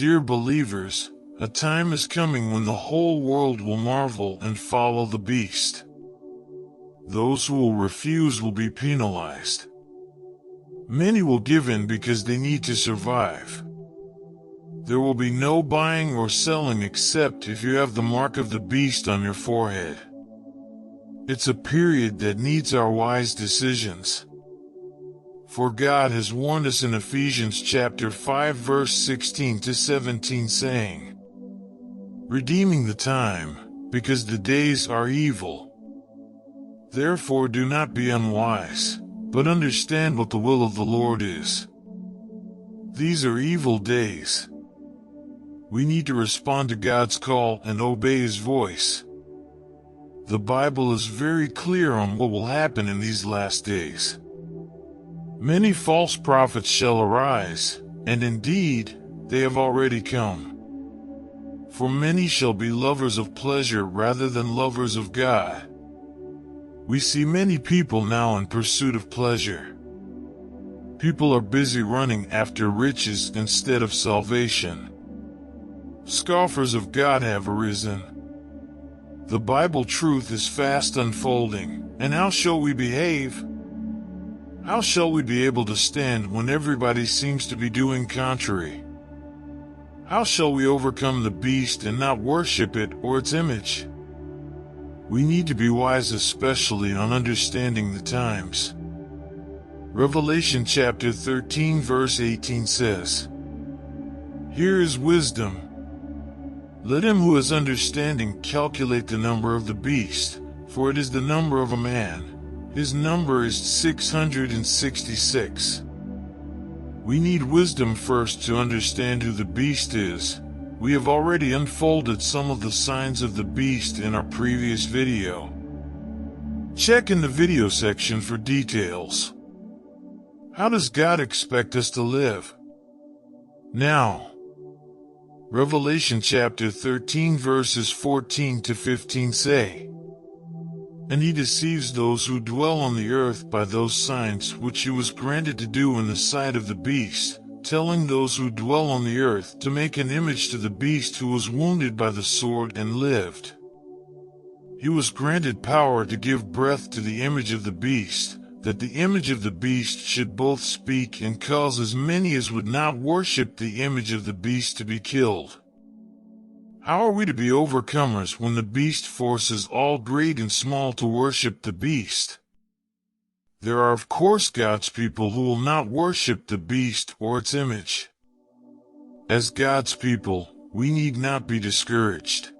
dear believers, a time is coming when the whole world will marvel and follow the beast. Those who will refuse will be penalized. Many will give in because they need to survive. There will be no buying or selling except if you have the mark of the beast on your forehead. It's a period that needs our wise decisions. For God has warned us in Ephesians chapter 5 verse 16 to 17 saying, "Redeeming the time, because the days are evil. Therefore do not be unwise, but understand what the will of the Lord is." These are evil days. We need to respond to God's call and obey His voice. The Bible is very clear on what will happen in these last days. Many false prophets shall arise, and indeed, they have already come. For many shall be lovers of pleasure rather than lovers of God. We see many people now in pursuit of pleasure. People are busy running after riches instead of salvation. Scoffers of God have arisen. The Bible truth is fast unfolding, and how shall we behave? How shall we be able to stand when everybody seems to be doing contrary? How shall we overcome the beast and not worship it or its image? We need to be wise, especially on understanding the times. Revelation chapter 13 verse 18 says, "Here is wisdom. Let him who has understanding calculate the number of the beast, for it is the number of a man. His number is 666. We need wisdom first to understand who the beast is. We have already unfolded some of the signs of the beast in our previous video. Check in the video section for details. How does God expect us to live? Now, Revelation chapter 13 verses 14 to 15 say, "And he deceives those who dwell on the earth by those signs which he was granted to do in the sight of the beast, telling those who dwell on the earth to make an image to the beast who was wounded by the sword and lived. He was granted power to give breath to the image of the beast, that the image of the beast should both speak and cause as many as would not worship the image of the beast to be killed." How are we to be overcomers when the beast forces all great and small to worship the beast? There are of course God's people who will not worship the beast or its image. As God's people, we need not be discouraged.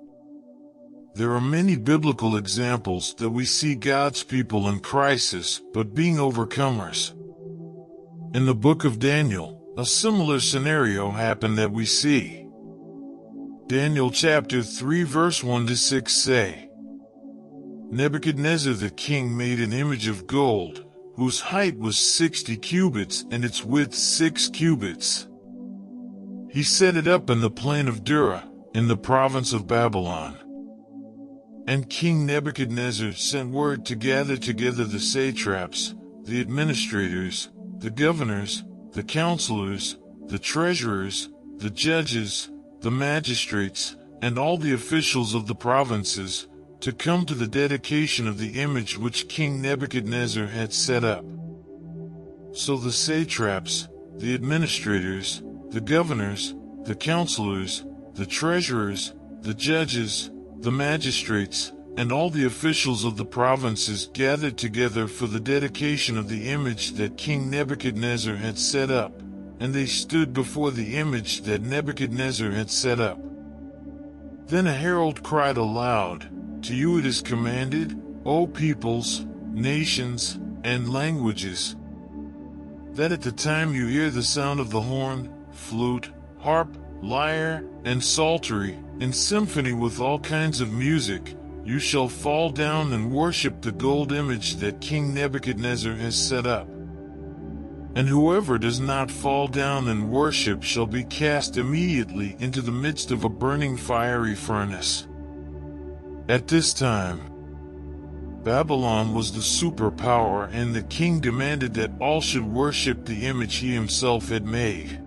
There are many biblical examples that we see God's people in crisis but being overcomers. In the book of Daniel, a similar scenario happened that we see. Daniel chapter 3 verse 1 to 6 say, "Nebuchadnezzar the king made an image of gold, whose height was 60 cubits and its width 6 cubits. He set it up in the plain of Dura, in the province of Babylon. And King Nebuchadnezzar sent word to gather together the satraps, the administrators, the governors, the counselors, the treasurers, the judges, the magistrates, and all the officials of the provinces, to come to the dedication of the image which King Nebuchadnezzar had set up. So the satraps, the administrators, the governors, the counselors, the treasurers, the judges, the magistrates, and all the officials of the provinces gathered together for the dedication of the image that King Nebuchadnezzar had set up, and they stood before the image that Nebuchadnezzar had set up. Then a herald cried aloud, 'To you it is commanded, O peoples, nations, and languages, that at the time you hear the sound of the horn, flute, harp, lyre, and psaltery, in symphony with all kinds of music, you shall fall down and worship the gold image that King Nebuchadnezzar has set up. And whoever does not fall down and worship shall be cast immediately into the midst of a burning fiery furnace.' At this time, Babylon was the superpower, and the king demanded that all should worship the image he himself had made.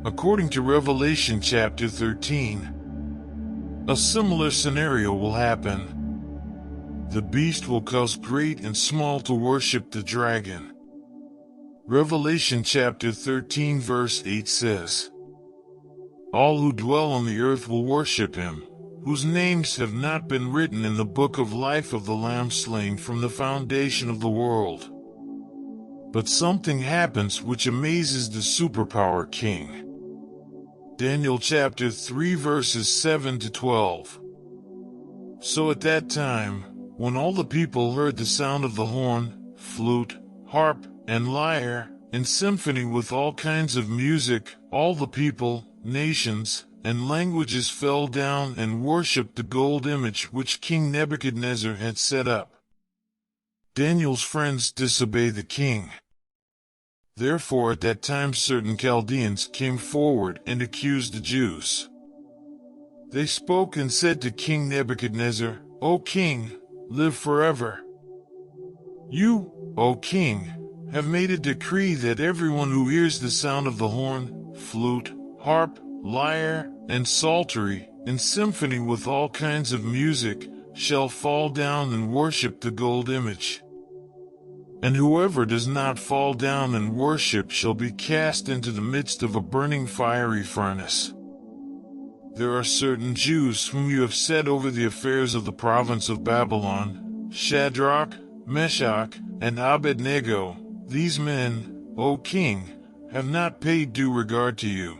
According to Revelation chapter 13, a similar scenario will happen. The beast will cause great and small to worship the dragon. Revelation chapter 13 verse 8 says, "All who dwell on the earth will worship him, whose names have not been written in the book of life of the Lamb slain from the foundation of the world." But something happens which amazes the superpower king. Daniel chapter 3 verses 7 to 12. "So at that time, when all the people heard the sound of the horn, flute, harp, and lyre, and symphony with all kinds of music, all the people, nations, and languages fell down and worshipped the gold image which King Nebuchadnezzar had set up." Daniel's friends disobeyed the king. Therefore at that time certain Chaldeans came forward and accused the Jews. They spoke and said to King Nebuchadnezzar, "O king, live forever. You, O king, have made a decree that everyone who hears the sound of the horn, flute, harp, lyre, and psaltery, and symphony with all kinds of music, shall fall down and worship the gold image. And whoever does not fall down and worship shall be cast into the midst of a burning fiery furnace. There are certain Jews whom you have set over the affairs of the province of Babylon, Shadrach, Meshach, and Abednego. These men, O king, have not paid due regard to you.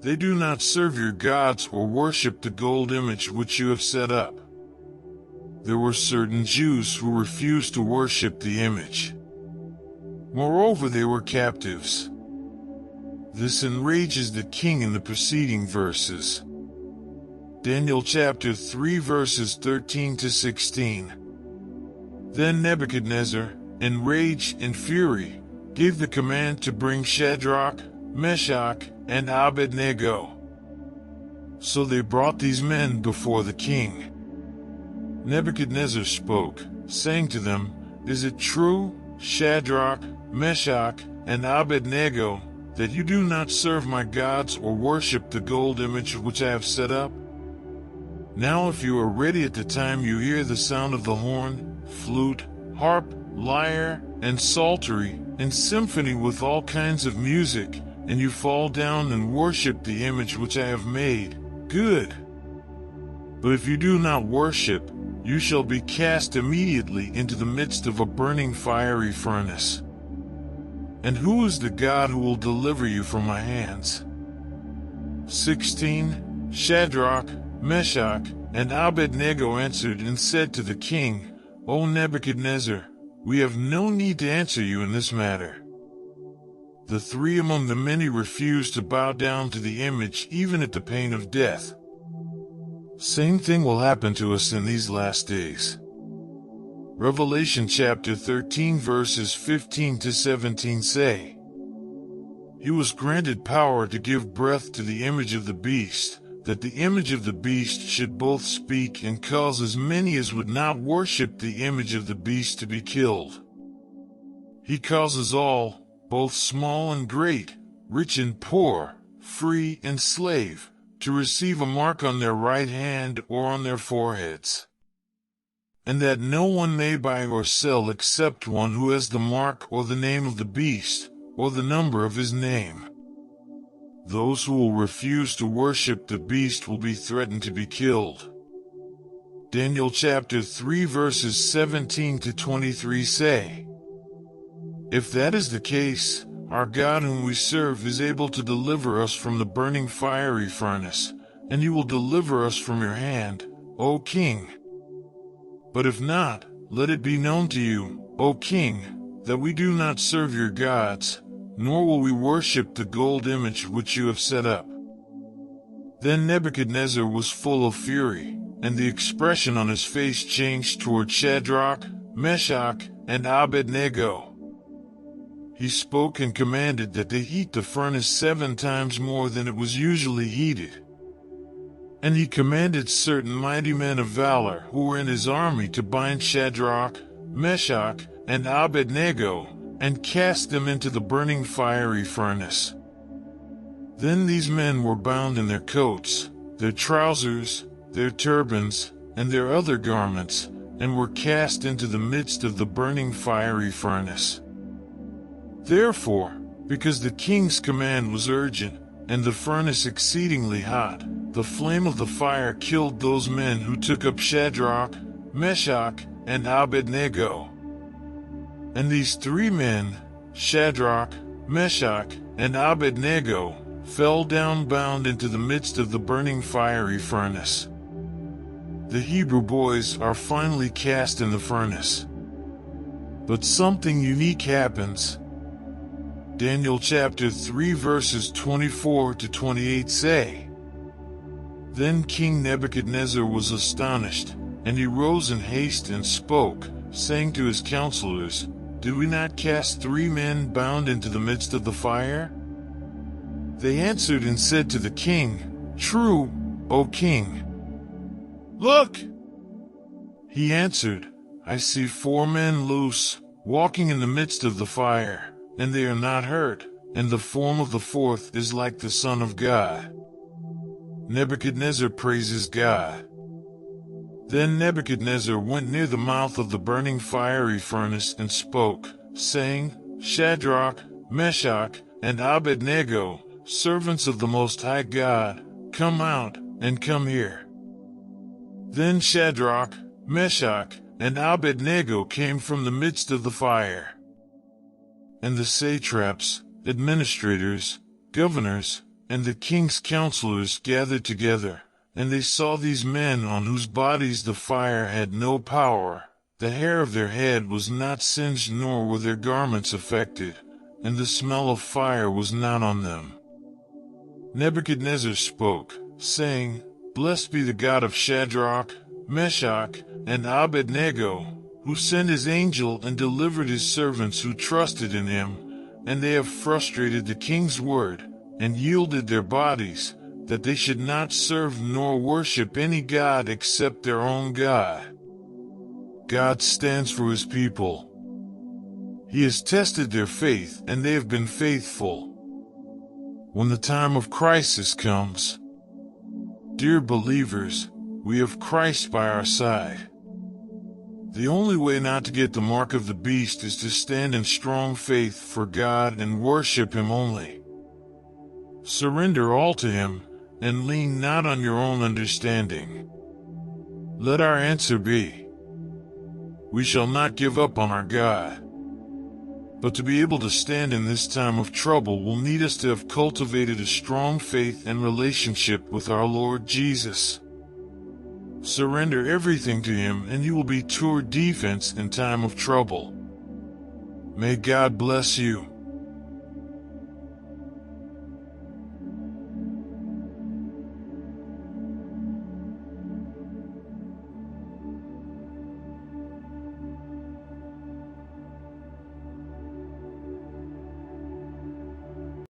They do not serve your gods or worship the gold image which you have set up." There were certain Jews who refused to worship the image. Moreover, they were captives. This enrages the king in the preceding verses. Daniel chapter 3 verses 13 to 16. "Then Nebuchadnezzar, in rage and fury, gave the command to bring Shadrach, Meshach, and Abednego. So they brought these men before the king. Nebuchadnezzar spoke, saying to them, 'Is it true, Shadrach, Meshach, and Abednego, that you do not serve my gods or worship the gold image which I have set up? Now if you are ready at the time you hear the sound of the horn, flute, harp, lyre, and psaltery, and symphony with all kinds of music, and you fall down and worship the image which I have made, good. But if you do not worship, you shall be cast immediately into the midst of a burning fiery furnace. And who is the God who will deliver you from my hands?' 16. Shadrach, Meshach, and Abednego answered and said to the king, 'O Nebuchadnezzar, we have no need to answer you in this matter.' The three among the many refused to bow down to the image even at the pain of death. Same thing will happen to us in these last days. Revelation chapter 13 verses 15 to 17 say, "He was granted power to give breath to the image of the beast, that the image of the beast should both speak and cause as many as would not worship the image of the beast to be killed. He causes all, both small and great, rich and poor, free and slave, to receive a mark on their right hand or on their foreheads. And that no one may buy or sell except one who has the mark or the name of the beast, or the number of his name. Those who will refuse to worship the beast will be threatened to be killed." Daniel chapter 3 verses 17 to 23 say, "If that is the case, our God whom we serve is able to deliver us from the burning fiery furnace, and he will deliver us from your hand, O king. But if not, let it be known to you, O king, that we do not serve your gods, nor will we worship the gold image which you have set up." Then Nebuchadnezzar was full of fury, and the expression on his face changed toward Shadrach, Meshach, and Abednego. He spoke and commanded that they heat the furnace 7 times more than it was usually heated. And he commanded certain mighty men of valor who were in his army to bind Shadrach, Meshach, and Abednego, and cast them into the burning fiery furnace. Then these men were bound in their coats, their trousers, their turbans, and their other garments, and were cast into the midst of the burning fiery furnace. Therefore, because the king's command was urgent, and the furnace exceedingly hot, the flame of the fire killed those men who took up Shadrach, Meshach, and Abednego. And these 3 men, Shadrach, Meshach, and Abednego, fell down bound into the midst of the burning fiery furnace. The Hebrew boys are finally cast in the furnace. But something unique happens. Daniel chapter 3 verses 24 to 28 say, Then King Nebuchadnezzar was astonished, and he rose in haste and spoke, saying to his counselors, Did we not cast 3 men bound into the midst of the fire? They answered and said to the king, True, O king. Look! He answered, I see 4 men loose, walking in the midst of the fire, and they are not hurt, and the form of the 4th is like the Son of God. Nebuchadnezzar praises God. Then Nebuchadnezzar went near the mouth of the burning fiery furnace and spoke, saying, Shadrach, Meshach, and Abednego, servants of the Most High God, come out, and come here. Then Shadrach, Meshach, and Abednego came from the midst of the fire. And the satraps, administrators, governors, and the king's counselors gathered together, and they saw these men on whose bodies the fire had no power. The hair of their head was not singed, nor were their garments affected, and the smell of fire was not on them. Nebuchadnezzar spoke, saying, Blessed be the God of Shadrach, Meshach, and Abednego, who sent his angel and delivered his servants who trusted in him, and they have frustrated the king's word, and yielded their bodies, that they should not serve nor worship any god except their own God. God stands for his people. He has tested their faith, and they have been faithful. When the time of crisis comes, dear believers, we have Christ by our side. The only way not to get the mark of the beast is to stand in strong faith for God and worship him only. Surrender all to him, and lean not on your own understanding. Let our answer be, we shall not give up on our God. But to be able to stand in this time of trouble will need us to have cultivated a strong faith and relationship with our Lord Jesus. Surrender everything to him and you will be tour defense in time of trouble. May God bless you.